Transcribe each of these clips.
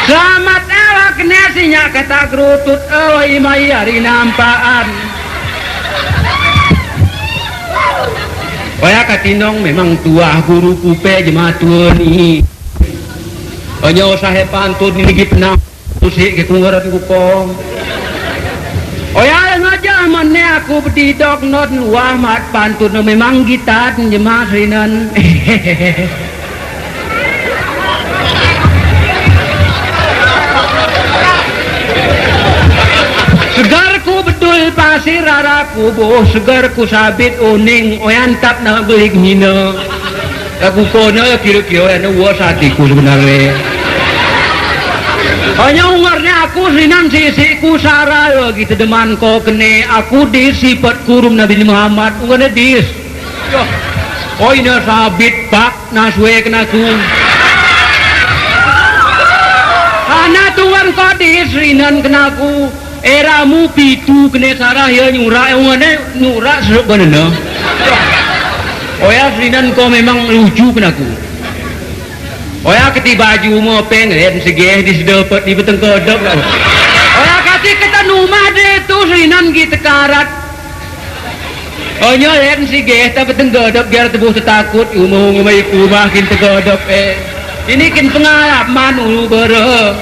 Selamat awak nasinya kata gerutut oi mai hari nampaan. Kaya katinong memang tua guru kupe jemaat tua ni. Hanya usaha pantun ni lagi penang usik ke kungaran kupong. Oya ngajah mana aku berdidok not luah mat pantun memang gitat jemaat rinan. Segarku betul pasir raraku boh segarku sabit uning oyantap na belik hina. Aku kona kira-kira na was hatiku sebenarnya. Hanya umarnya aku sinan sisiku sarah gitu deman ko kene aku disifat kurum Nabi Muhammad ungane dis. Oh ini sabit pak naswe kenaku. Ana tuan ko dis rinan kenaku. Eramu pitu kene sarah ya nyurak ungane nyurak seruk bener. Oh ya rinan ko memang lucu kenaku. Oh ya ketiba baju mau pengen segeh di sedapat di beteng kodok. Oh ya kati kita numah deh tu rinan gitu karat. Oh nyolen segeh tapi beteng kodok biar tubuh takut umum mai kumah kin kodok ini kin pengalaman ulu bere.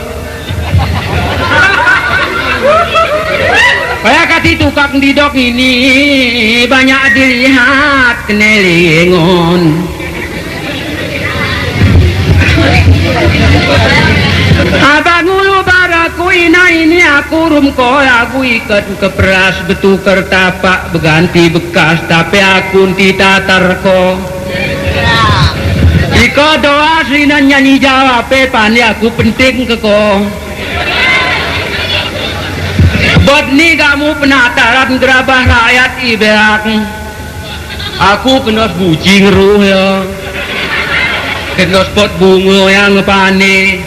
Kaya kati tukang didok ini banyak dilihat kenelingon. Abang ulu baraku ini aku rumko aku ikat keperas betukar tapak berganti bekas tapi aku titatar ko. Iko doa sinan nyanyi jawab pani aku penting ke ko. Bot ni kamu penataran gerabah rakyat ibeak. Aku kena bucing ruh ya. Kena spot bunga yang ngepani.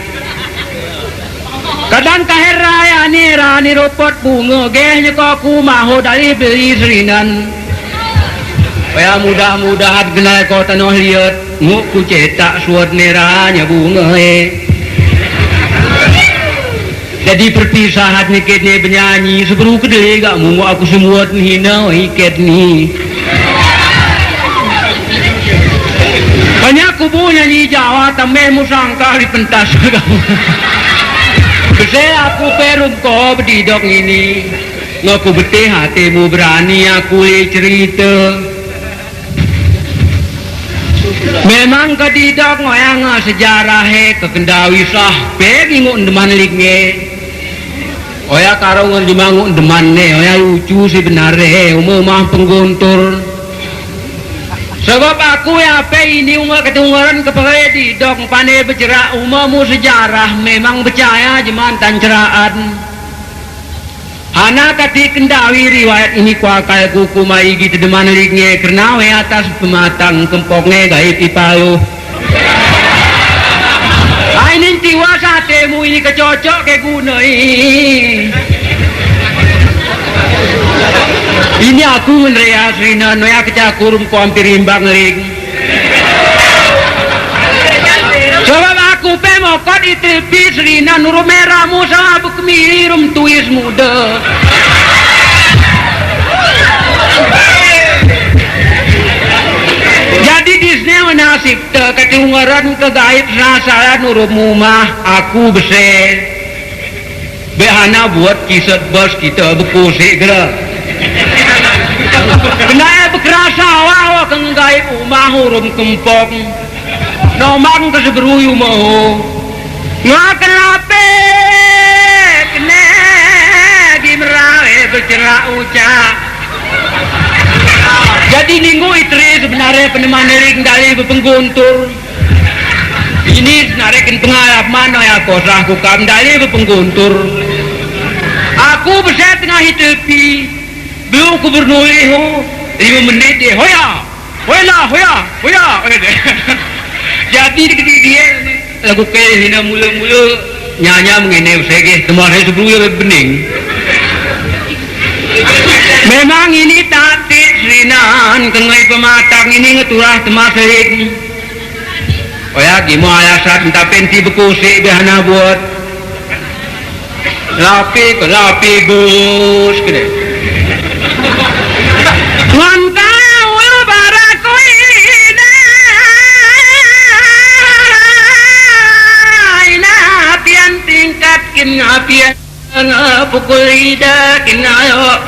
Kadang kahir raya ni rani ropot bunga. Gehnya kau aku mahu dari beli serinan. Ya mudah-mudahan kenal kau tanah liat. Nguk ku cetak suat neranya bunga Jadi perpisahan ni ket ni bernyanyi sebelum kedai gak mu aku semua hina iket ni. Hanya aku bu nyanyi Jawa tamai musangka di pentas kamu. Besar aku perum kau berdidok ini. Ngaku betih hatimu berani aku cerita. Memang kedidok ngoyang sejarah kekendawi sah pengingut deman liknya. Oya karungan dimangun demanne, oya lucu sih benar umumah pengguntur. Sebab aku ya apa ini umah ketunggaran kepala didok pane bercerak umamu sejarah memang percaya jemantan ceraan. Hana kati kendawi riwayat ini kuakai kuku mai gitu deman liknya karena we atas pematang kempoknya gaib ipaluh. Ini tiwa satemu ini kecocok ke gunai. Ini aku menreas rina noya kecakurum ku hampir imbang ring. Sebab aku pemokot itipis rina nuru merahmu sama bukmirum tuis muda. Jadi disini menasib ketunggaran kegaib sasaran urup mumah aku besar behana buat kisah bos kita bekusik gerak kenanya bekerasa awal kegaib umah urum kempong nomang keseberuyu mahu ngakan lape kena gimrawe bercerak ucap. Jadi minggu itri sebenarnya peneman ring dari pengguntur. Ini sebenarnya pengalaman ya kosah kukam dari pengguntur. Aku besar tengah hitepi. Belum ku bernurihu 5 menit dia hoya. Jadi dia lagu kayak hina mula-mula nyanya mengenai segeh kemarin sebelumnya bening. Memang ini tadi rinan kenai pematang ini ngeturah temasik. Oh ya gimana alasan entah pensi bekusik behana buat lapi bus kene ngantau barakoina ina pian tingkat kin ngapian pukul ida kin ayo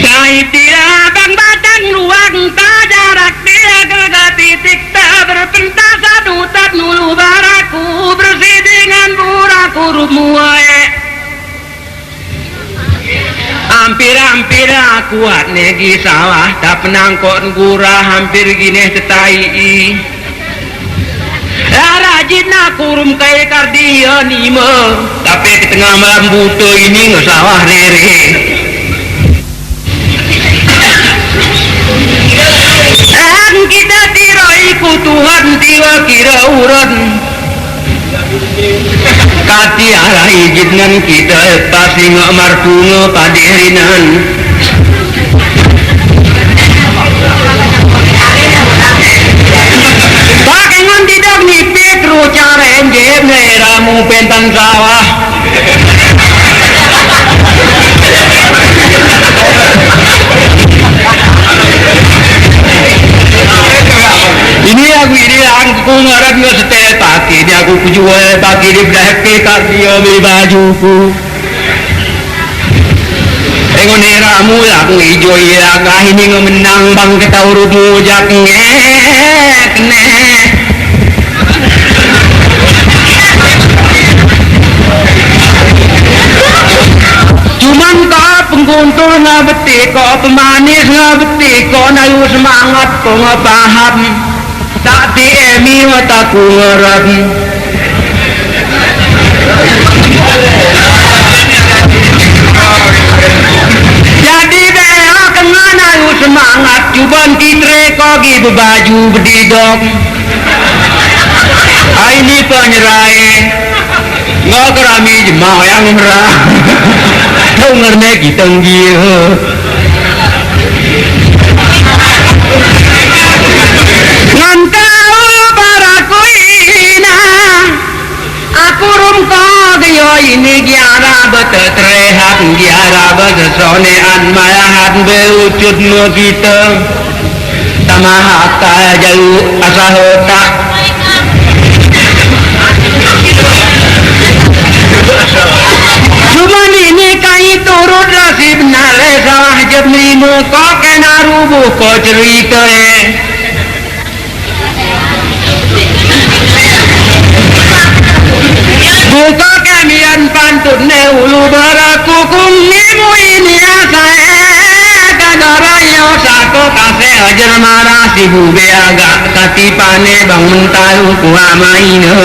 Cai tira bang batang ruang tak jarak dia gergati tikta berpentas adutat nulu baraku bersih dengan buraku rumuae hampir kuat negi sawah tak penangkot gurah hampir gini tetai rajin aku rum kaya kardia nima tapi di tengah malam buta ini nggak sawah rere kita tiraiku Tuhan tiwa kira uran kati arah izinkan kita pasti nggak marpunga padirinan pakai tidak nipit rucara enjem ramu pentang sawah ini aku ngarap nggak setel pakai dia aku jual pakai di belakang tak dia beli bajuku tengok ni ramu aku hijau ya ini ngemenang bang kita urut mujak cuman kau pengguntur nggak betik kau pemanis nggak betik kau nayu semangat kau nggak paham tak diemi mataku ngerap jadi bea kengan ayu semangat cuban kitre kogi bebaju bedidok ini penyerai nggak kerami jemau yang merah tau ngerne kita ngiyo aku rumko gayo ini giara betetrehat giara betesonean mayahat bewujud no kita tamahaka jalu asahota cuman ini kai turut rasi benar sawah jeb nimo kok kena rubuh kok cerita buka kamian pantun ulu baraku kungimu ini asae kadaraya sako kase ajar marah si bube agak katipane bang mentalu kuamaina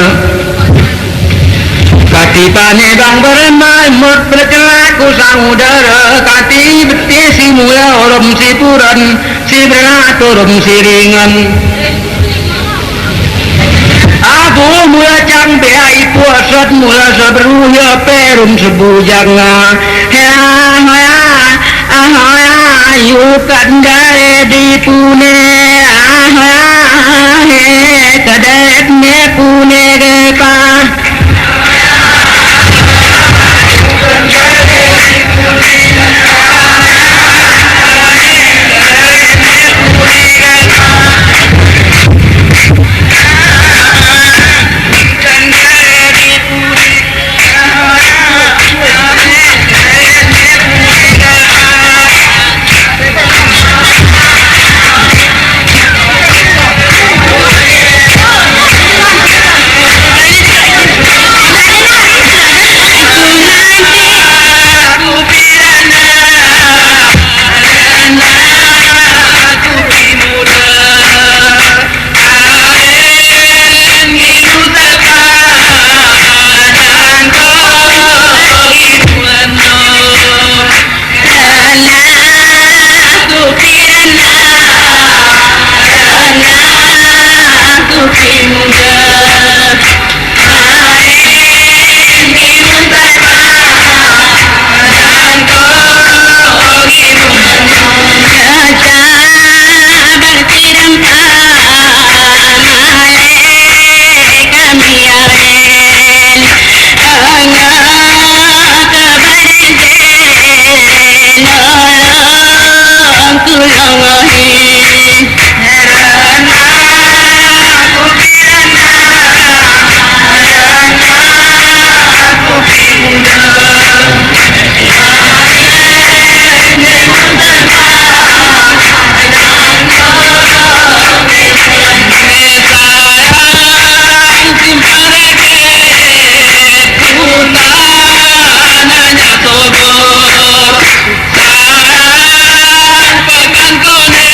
katipane bang beremai mut berkelaku sang udara kati beti si mula orom si puran si beraturum si ringan aku mula cang beai puasat mula sebruya perum sebujang ayu kandare di pune kadet ne pune gepa Sayang pekan kone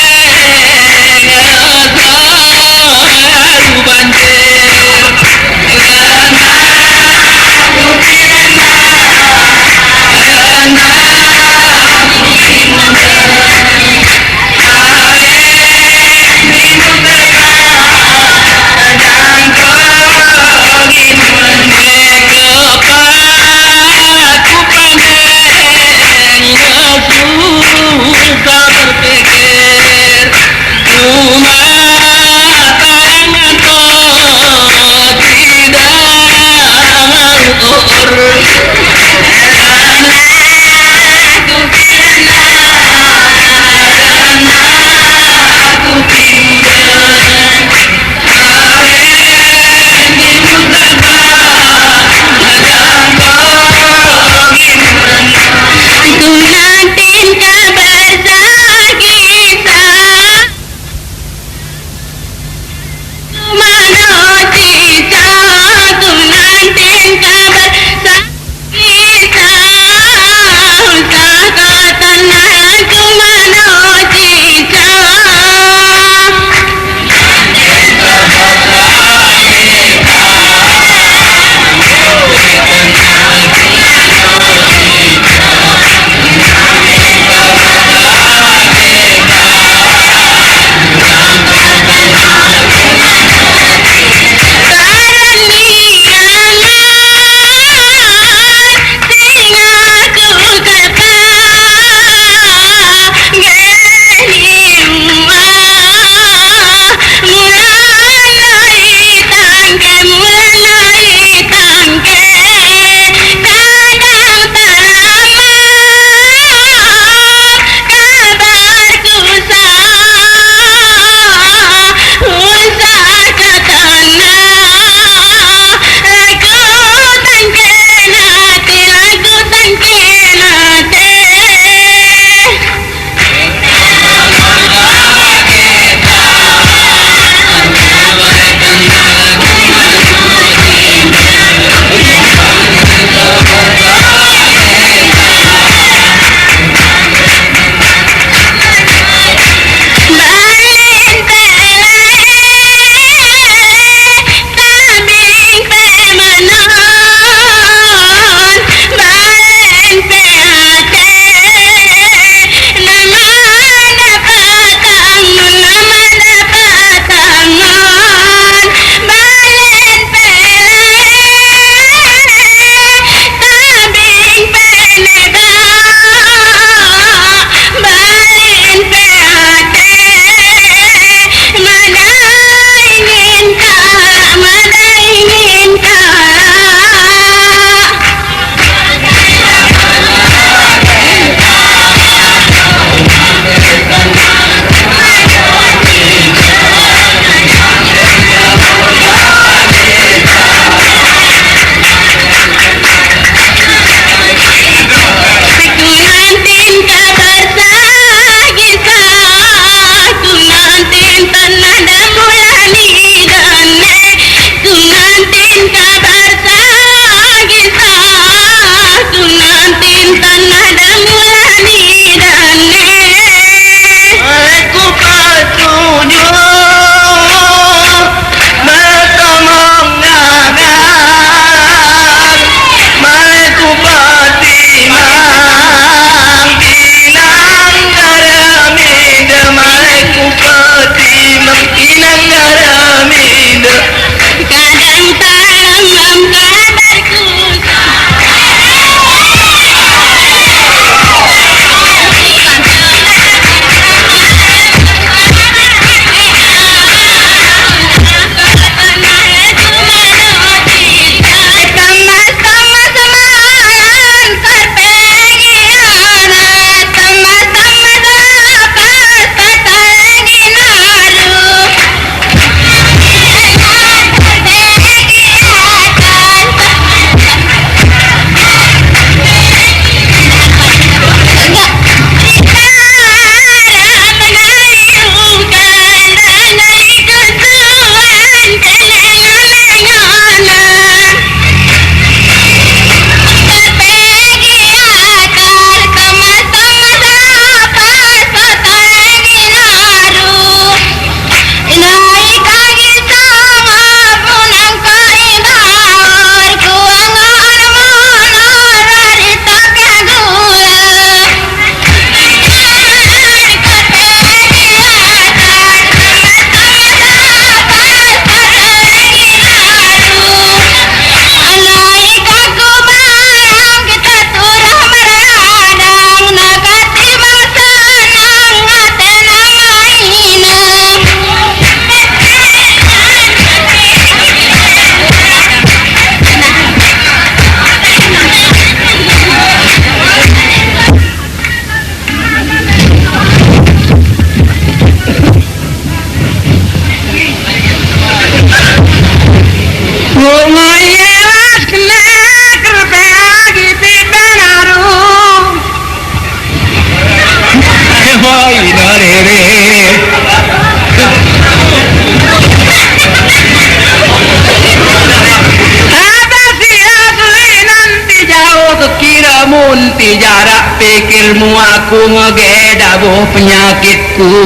berpikirmu aku ngegedabuh penyakitku.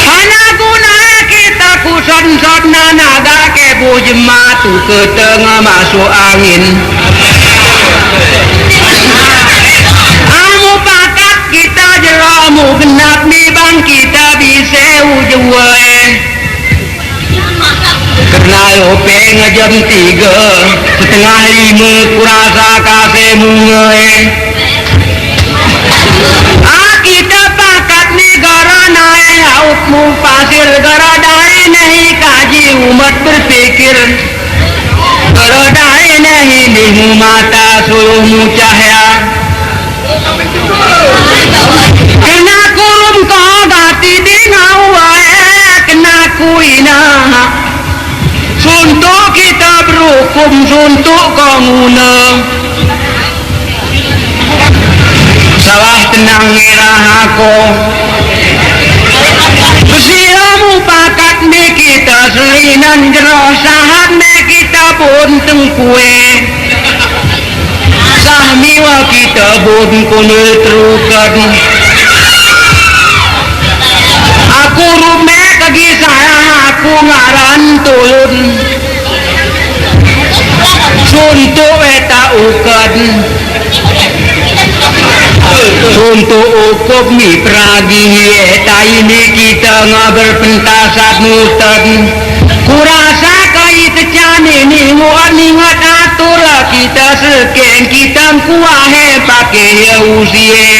Anakuna kita kuson-son naga kebu jematu ke tengah masuk angin. Amu pakat kita jeramu genap di bang kita bisa ujuwe. Karena lope ngejam 3 setengah 5 kurasa kasih munge. Kita pakat negara naik lautmu pasir gara dari nahi kaji umat berpikir gara dari nahi dimu mata suluhmu cahaya. Kena kurum kau gati di ngawae kena kuina. Suntuk kita berhukum suntuk kau nguna. Salah tenang ngerah aku. Siamu pakat ni kita selinan jeroh sahat ni kita pun tengkue. Sahmiwa kita pun kunul terukan. Aku rumah kaki saya aku ngaran tulun. Suntuk eta ukan. Untuk ukup mi pragi eta ini kita ngabar pentasat mutan. Kurasa kai tecan ini muat ningat atur kita seken kita kuahe pakai ya usie.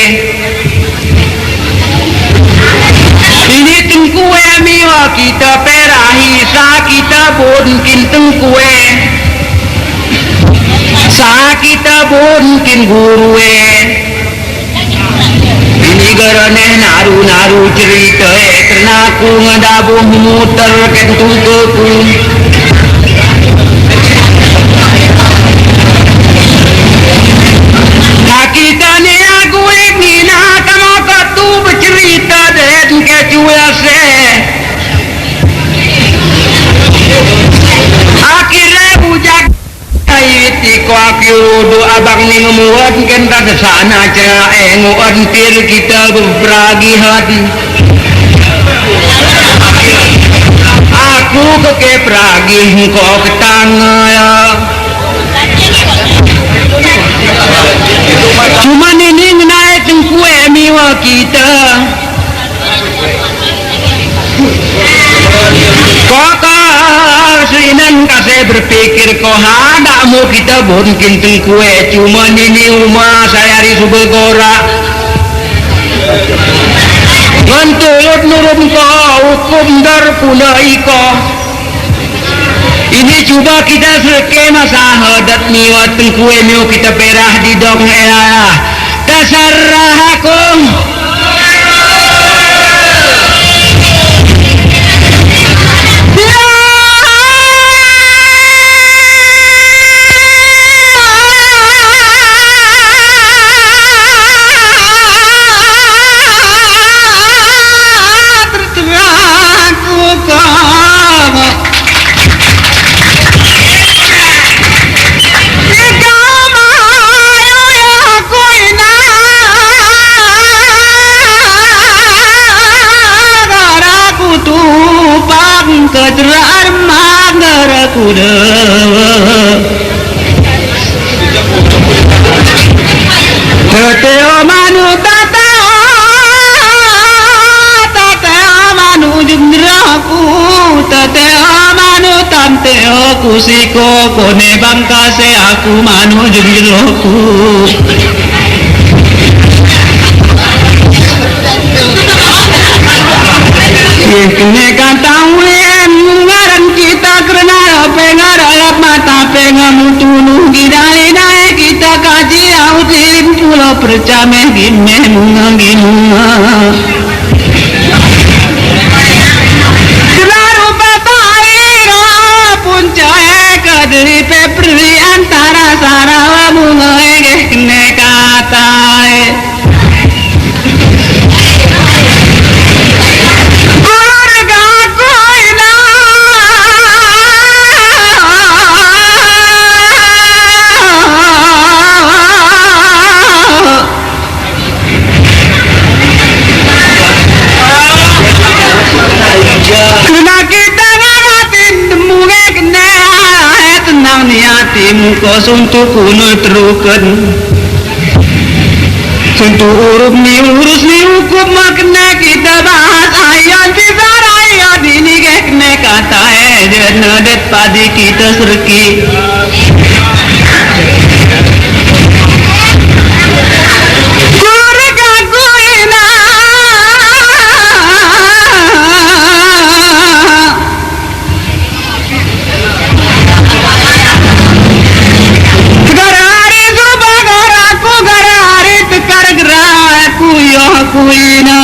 Ini tengkue miwa kita perahi sa kita bonkin tengkue. Sa kita bonkin gurue. Ini garane naru-naru cerita karena aku ngadabuh muter kentu keku. Kita ni aku ingin kamu katu bercerita dan kecuase. Akhirnya bujak tiko akiudu abang ni ngemuat kan tak sana cara nguat pir kita berperagi hati. Aku kekepragi kau ketanga ya. Cuman ini menaik tengkue miwa kita. Kau seinan kasih berpikir kau ada mau kita bonkin tengkue. Cuman ini rumah saya di Subegora. Menturut nurun kau hukum darpuna iko. Ini coba kita skema sahadat miwa tengkue miwa kita perah di dong elah. Kasarah aku. Keceraan magara kuda. Teteo manu tateo manu jumraku. Teteo manu tanteo kusiko kone bangkase aku manu jumroku. Kene katawen ngaran kita kerana pengarap mata pengamutunu gidai kita kaji autin pulau percame gine munga kenaru pataira puncae kadri pepri antara sarawa munga kene katai. kos untuk kuno terukan untuk urut ni urus ni hukum makna kita bahas ayan kita raya dini kekne kata nadet padi kita serki kuina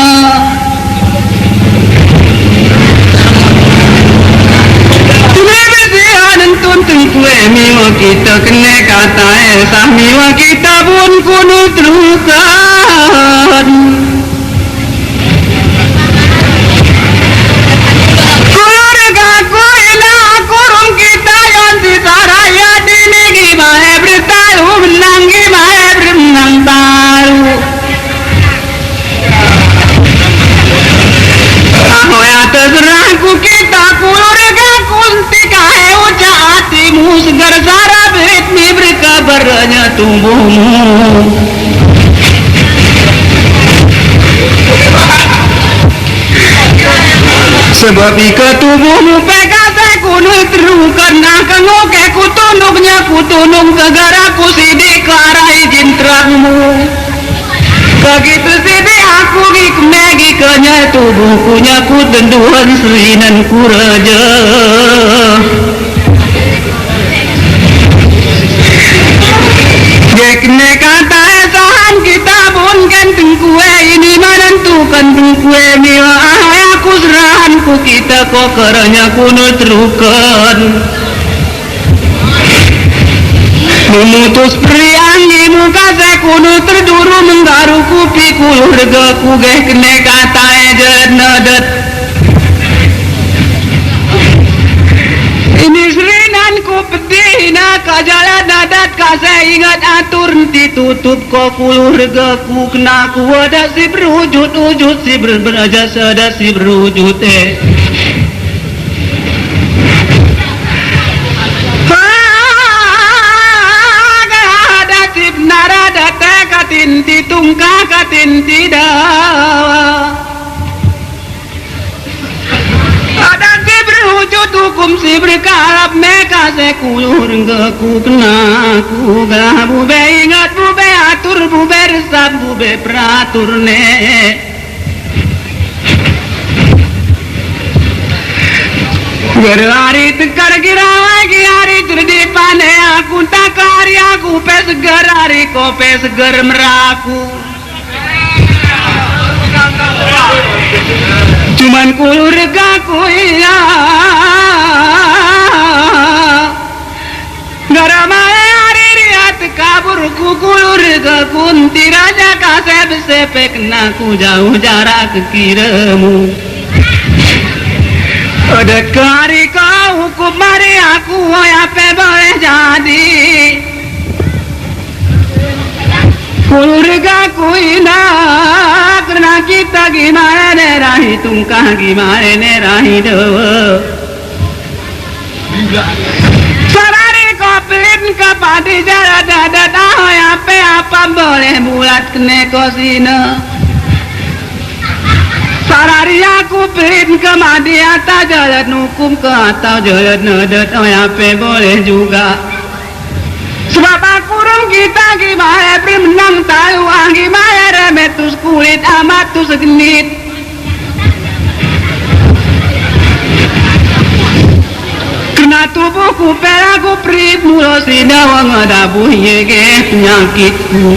tumean tuntun kue miwa kita kene kata samiwa kita pun kuno terukan keluarga kuina kurung kita yang disaraya dini gimana bertalu menang gimana berenang baru terserahku kita keluarga kuntika uca hatimu segar sara beritmi berkabarnya tubuhmu sebab ika tubuhmu pekase kuno terukan nah kengoke kutunuknya kutunuk segaraku sidik ke arah izin terangmu begitu sini aku gikmegi kenya tubuhkunya ku tenduhan serinan ku raja gekne kata esahan kita pun ganteng kue ini menentukan kue miwa aku serahanku kita kok keranya kuno terukan memutus priangi muka sekuno terduru menggaru kupi keluarga kugeh kene kata ejet nadet ini serinan ku pedihna kajalan nadat kase ingat atur ditutup ko keluarga ku kena ku ada si berwujud wujud si berberaja sada si berwujud narada tekatin titungka katin tidak ada si berwujud hukum si berkalap meka sekulur ku kena ku gah bube ingat bube atur bube resap bube peratur ne Gerari tekar gira lagi hari terdipane aku takari aku pesegar hari ko pesegar meraku cuman keluarga ku iya garamai hari riat kabur ku keluarga kunti raja kasep sepek naku jauh jarak kiramu ada kari kau hukum mari aku apa boleh jadi keluarga ku ina karena kita gimana nerahi tungkah gimana nerahi dewa sarari kopelin kepada jarak dadat apa boleh bulat kene kosina sarari aku pilih ke madiata jalan hukum ke atau jalan nadat apa boleh juga sebab aku rum kita gimana menang taluang gimana remetus kulit amat tu segenit kena tubuhku pelaku prip mulo sinawang ada buhye ke penyakitku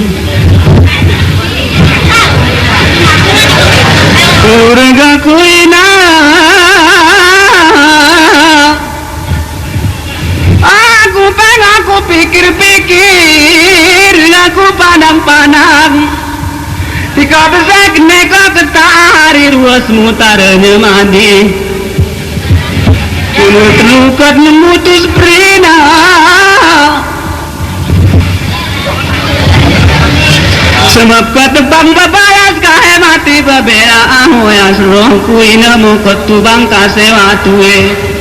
keluarga ku ina aku pikir-pikir aku pandang-pandang tika besek neka ketari ruas mutaranya mandi kini terlukat memutus prina sebab ketebang babayas kahe mati babela ahu ya seroh kuina mu ketubang kasewatue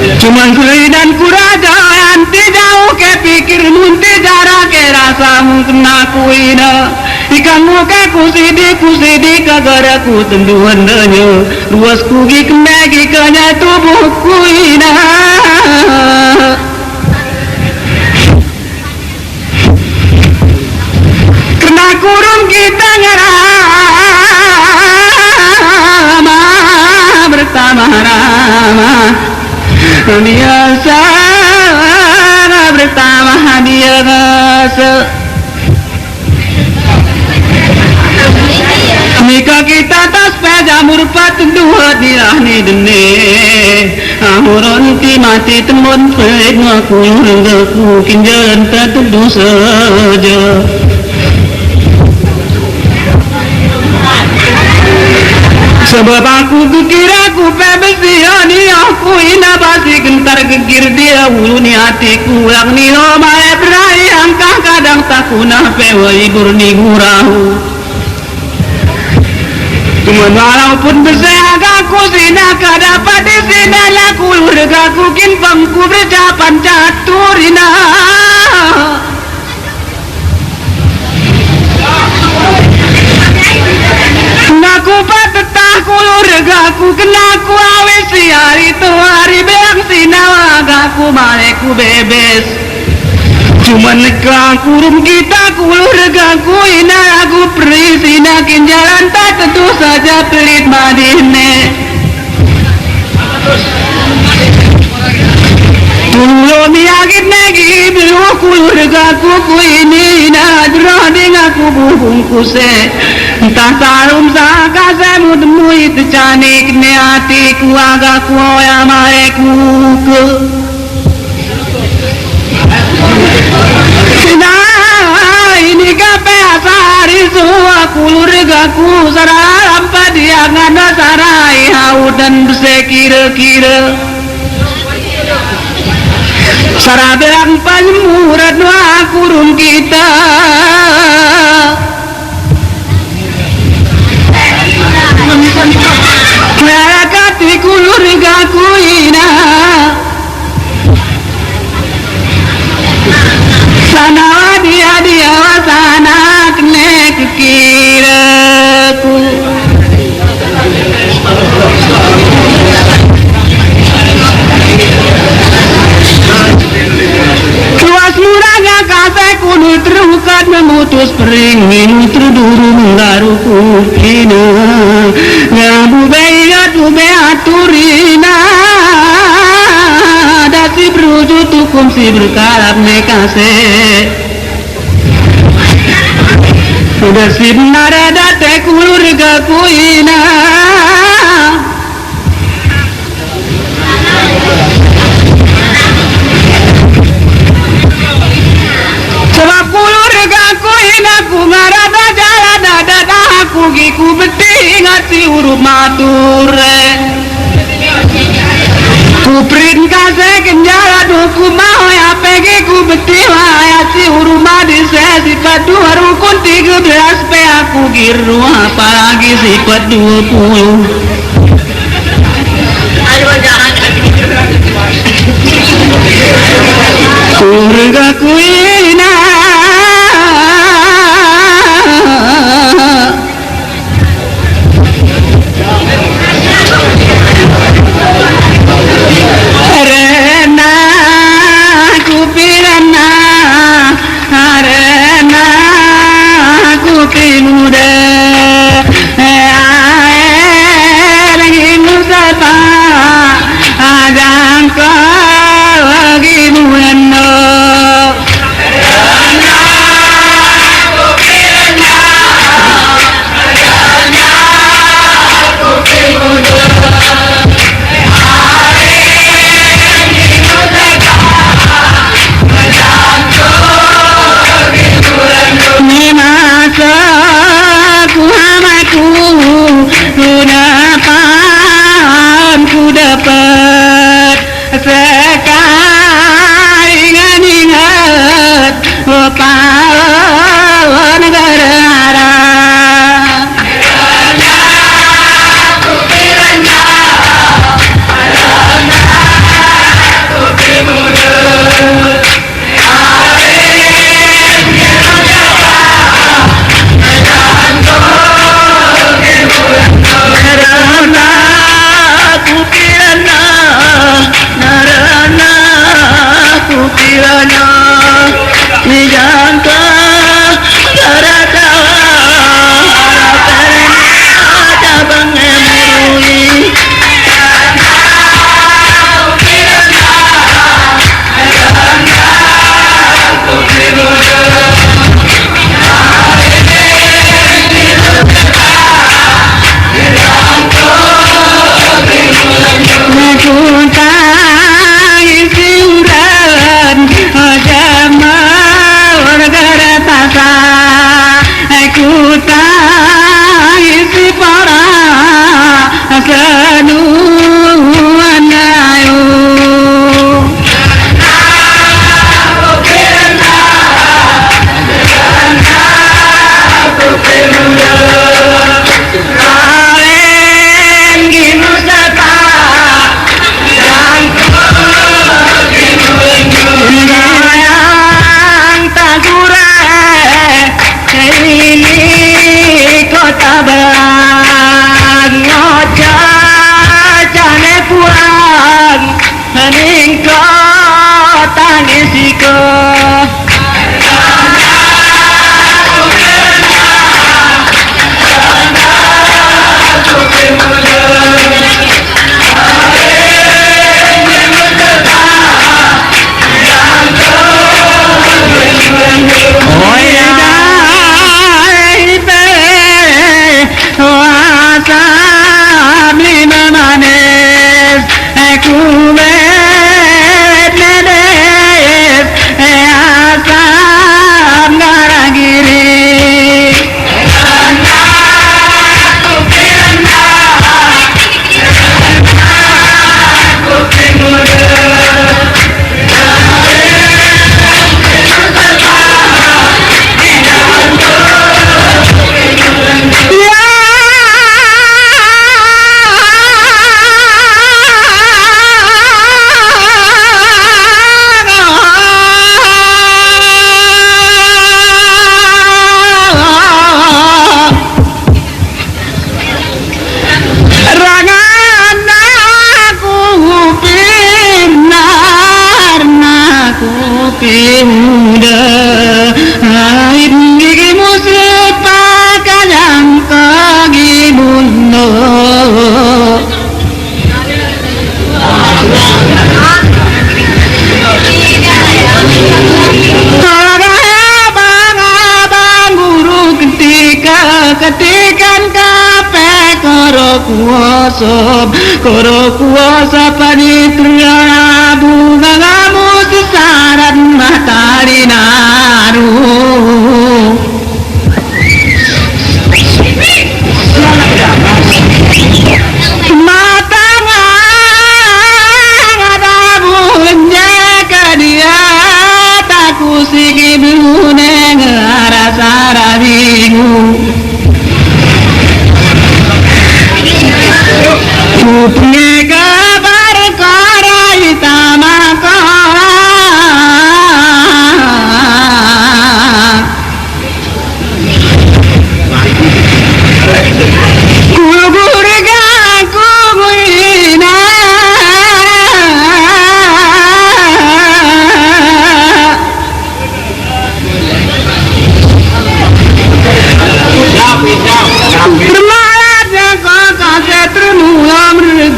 Cuman suri dan kuraja anti jauh ke pikir munti jarak ke rasamu kena kuina ikan muka kusidi kagaraku tenduan denyo ruas kugi kemegi kanya tubuh kuina kena kurung kita ngerama bersama rama biasa bersama biasa Mika kita tas pejamur dua dirah ni dene amuron ti mati temun ped ngaku renggaku kinjalan tertuduh saja sebab aku kira aku pebesi ni aku ina pasti gentar gegir dia ulu ni hatiku yang ni omai berai angkah kadang takuna pewai burni murahu cuma walaupun besar aku sina kadapat di sina laku lurgaku kin pangku berjapan caturina Naku patetah kulurgaku kenaku awis hari tu hari beang sinawagaku maleku bebes Cuman nekang kurum kita kulurgaku ina aku perisina kinjalan tak tentu saja pelit madine Tulo miyagit negi bilu kulurgaku ku ini na droding aku bungkuse entah tarum saka saya mudmu itu canik ne hatiku agaku ya mareku ke nah ini kape asari suwa kulurgaku sararam padiangan sarai hau dan sekira-kira sarabang panmurat doa kurung kita Merakati kulurgaku ina sana dia wasana kene kekiraku Luas murahnya kasih kudu terukat memutus peringin terduru menggaruku kina ngabu bayat ube aturina dasi beruju tukum si berkalap nekase udah si benar date kulurgaku ina sebab kulurgaku ina ku ngarada jalan dada aku giku beti ngati urup mature ku print kase kenjala duku mau ya pegi ku beti waya si urup madi sesi padu harukun 13 pe aku giru apalagi sifat 20 kulurgaku ina Arena kupirana arena kupimuda lagi musapa adang kau lagi murano Ni masa ketikan kape karo kuoso panitria bunga ngamu sesaran matahari naru mata ngada bunja kadia taku sigi bune ngerasa rabimu punya kabar karai tamaka kuburga kuburina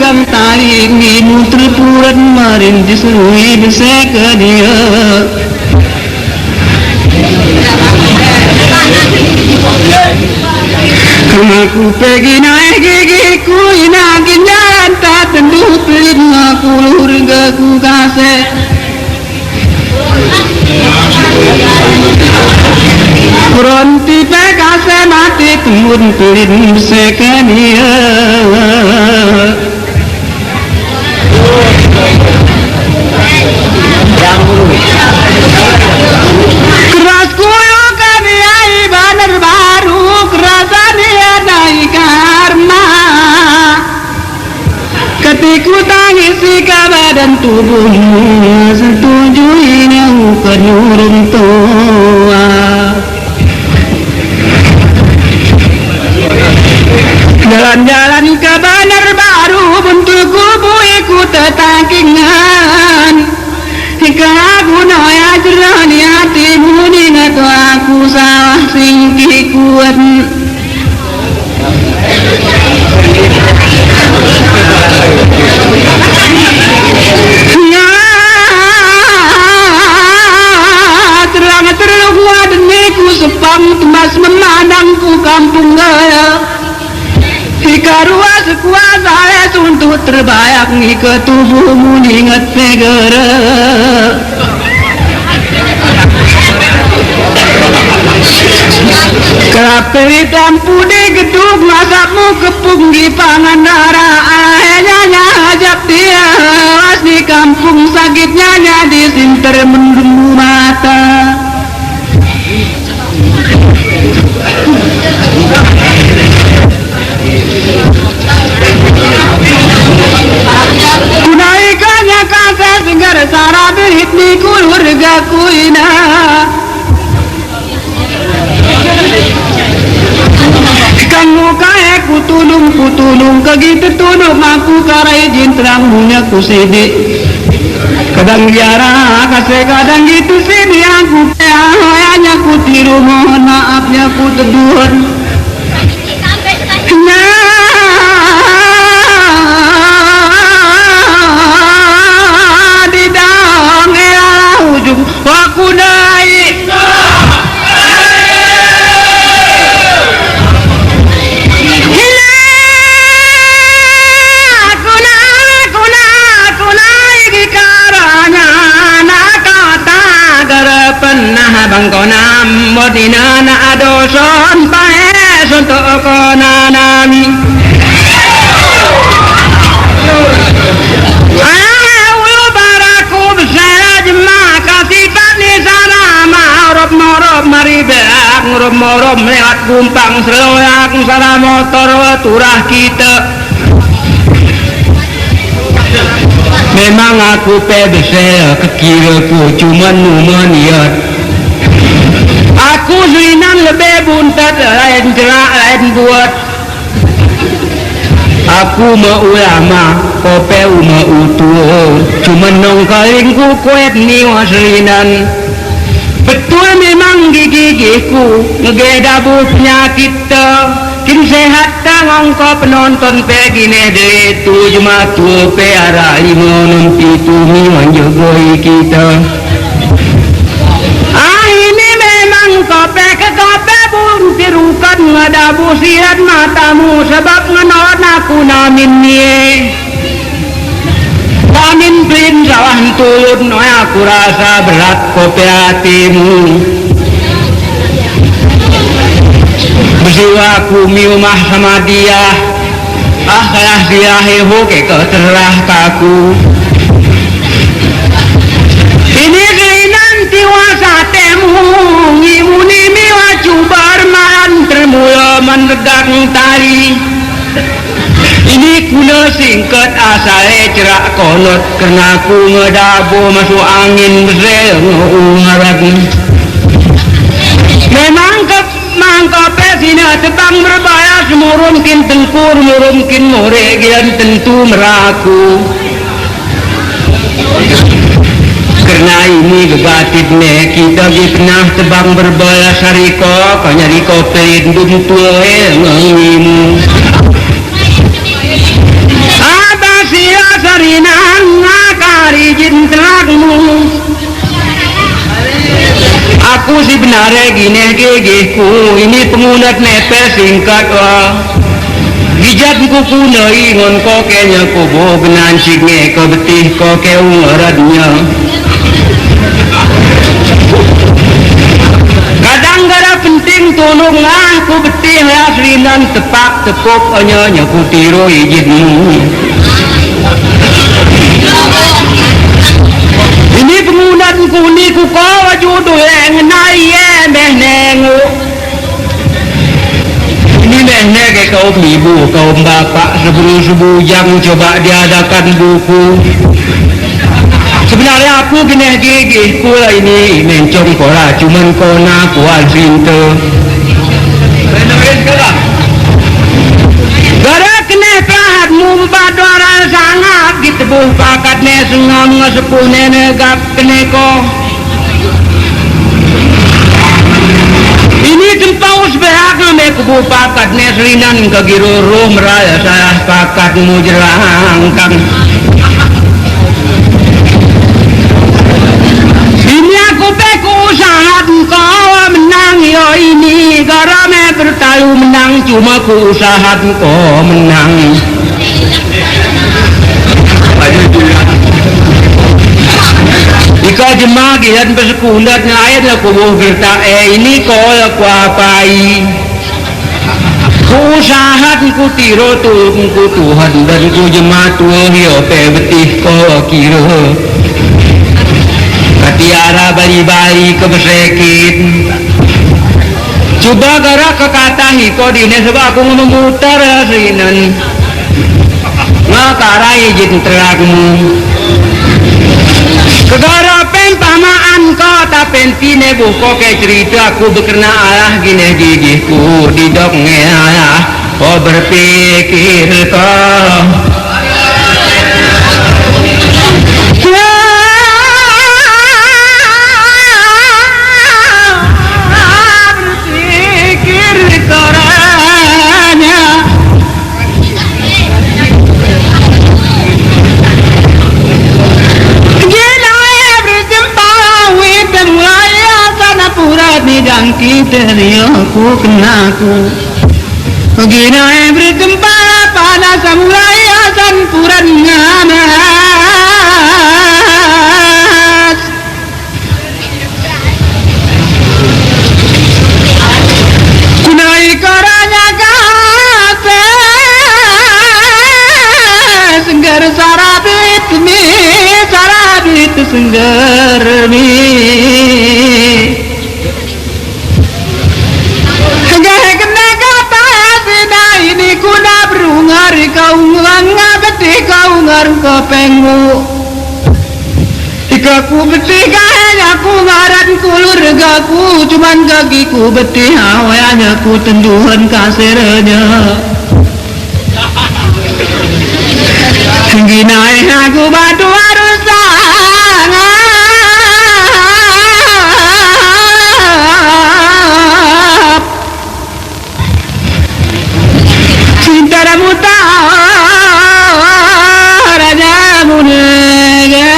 gam tarik ni mutri puran marin diserui beseka dia aku pergi naik gigiku inakin jalan tak tentu pelit aku lurga ku kasih Pronti pekase mati tumun pelit beseka dia keras kuyo kamiai banar baru kerasani adai karma ketiku tangisi kabadan tubuhmu setujuinya kenurun tua jalan-jalan ke banar baru bentuk kubu ikut tetakingan jika aku noya jerani hatimu ingat aku salah singkih kuat ya terang-terang wadeniku sepam temas memandangku kampung gaya jika ruas kuasa untuk terbayang ke tubuhmu ingat negara kapri tampu di gedung masakmu kepung di pangan darah ayahnya ajak dia was di kampung sakitnya di sinter mendung mata kunaikannya kasa segar sara berit ni keluarga kuina kamu kaya kutulung kegitu tulung aku karai jintrang punya kusidi kadang jarang kasih kadang gitu sini aku hanya ku tiru mohon maafnya ku teduhan di dalam era ujung aku naik bangkonam modinana adoson pae sontokonanami awu baraku besara jemaah kasipat ni sana marop maribak ngurop lewat gumpang seloyak sana motor turah kita memang aku besar kekiraku cuman numaniat aku zuinan lebih buntat lain gerak lain buat aku mau ulama kope uma utuh cuman nongkalingku kuet ni wasrinan betul memang gigi-gigiku ngegedabu penyakit kin sehat ngongko penonton pegine de tujuh matu peara limonon pitumi manjogoi kita ini memang kope ke kope bung tirukan ngadabu sirat matamu sebab ngenot aku namin nie namin plin sawah tulun noy aku rasa berat kopi hatimu bersiwaku miumah sama dia kalah dia heho ke keterah kaku ini nanti wasatemu ngimuni miwa cubar man termula mendegang tali ini kuna singkat asale cerak kolot karena aku ngedabo masuk angin besar ngarat memang mangkape sina tebang berbaya semurumkin tengkur murumkin more gian tentu meraku karena ini kebatidne kita pernah tebang berbaya sariko kanyari kopi duntuwe ngangimu abasia sarinang ngakari jintelakmu aku sebenarnya gini gegeku ini pengunat nepes singkat gijat kuku nai ngon kokenya kubo genancingnya kebetih koke ungaradnya kadang gara penting tolong aku betih aslinan tepak tepuk hanya ku tiru ijinmu ini pengunat kuni ku kau jodoh yang naik nengu ini nenek ke kaum ibu kaum bapak sebelum yang coba diadakan buku sebenarnya aku kena gigih pula ini mencong kola cuman kona kual cinta gara kena pelahat mumpat orang sangat ditebuh pakatnya sengang sepuh nenek gap keneko ini jempau sebehak ngambil kubu pakatnya selinan kegiruruh meraya saya pakatmu jerangkang ini aku peku usaha kau menang yo ini gara me bertalu menang cuma ku usaha kau menang jika jemaah giat bersekulat ngayat aku berta ini kau aku apai ku usaha ku tiro tu ku Tuhan dan ku jemaah tua yo betih kau kira tiara bari-bari kebesekit coba gara kekatahi kau dine sebab aku memutar asinan ngakarai jinterakmu kegara pempamaan kau tak pentine buko ke cerita aku berkena alah gine gigihku di dongnya ayah kau berpikir kau kita aku kenaku begini berjumpa pada samulai asan puran ngamas kunai koranya kafe senggar sarabit senggar mi kau ngabeti kau ngarung kepengu ikaku beti kaya aku ngaran kulur gaku cuman gagiku beti hawanya ku tenduhan kasernya ginai aku batu harus Cintaramu rajamu nega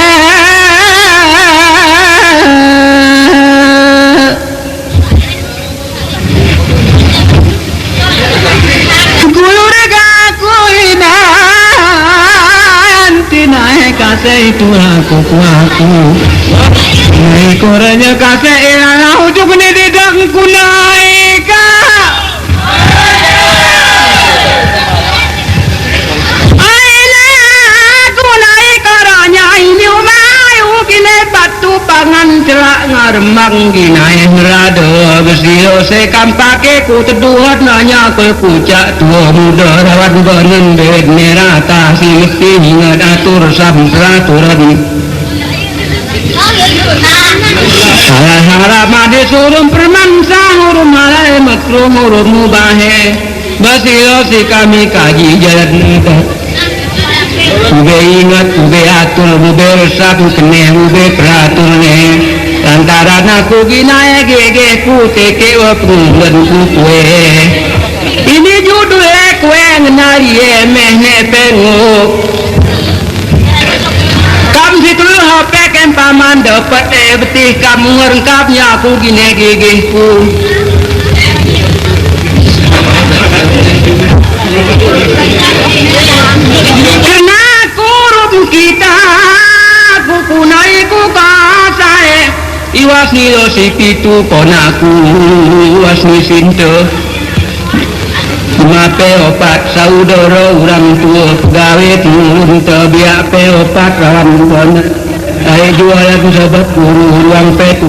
kasih itu aku naik koranya kasih ilah ujuk ni tidak ku naik pangan celak ngaremang ginai ngerada bersio sekam pake ku teduhat nanya ke pucak tua muda rawat benen bed merah si mesti ingat atur samperaturan salah made surum permansa hurum halai makrum hurum mubahe bersio si kami kaji jalan nebat ube ingat, ube atur, ube resap, kene, ube peratur ne lantaran aku ginai gege ku teke wapunglen ku kue ini judulnya kue ngenari emeh ne penguk kam situl hope kem paman dapat betih kamu ngerengkapnya aku ginai gege ku karena kurup kita kuku naiku kasai iwas nilo si pitu konaku iwas ni sinto mape opat saudara urang tua gawe turun tebiak pe opat rawan buana jualan sahabat guru ruang petu